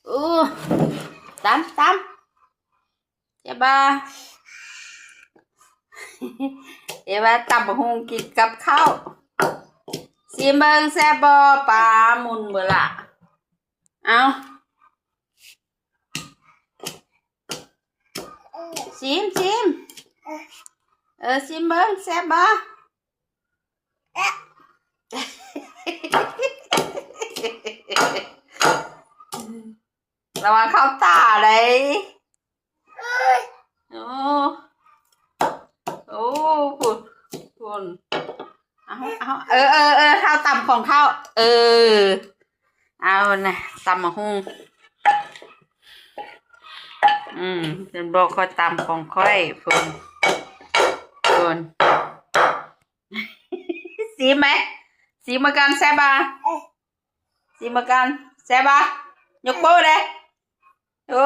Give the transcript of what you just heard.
อู้ตำเจ๊บ้าเจ๊บ้าตำบักหุ่งกินกับข้าวซีเบิงแซ่บบ่ปลาหมุนเบล่ะเอาชิมชิมเบิงแซ่บบ่ระวังเข้าตาเลยโอ้โอ้คุณเอาข้าวตำของข้าวเอานะตำมะฮุ่งเป็นบอกค่อยตำของค่อยคุณสีไหมสีมากันแซ่บะสีมากันแซ่บะยกโป้เลยโอ้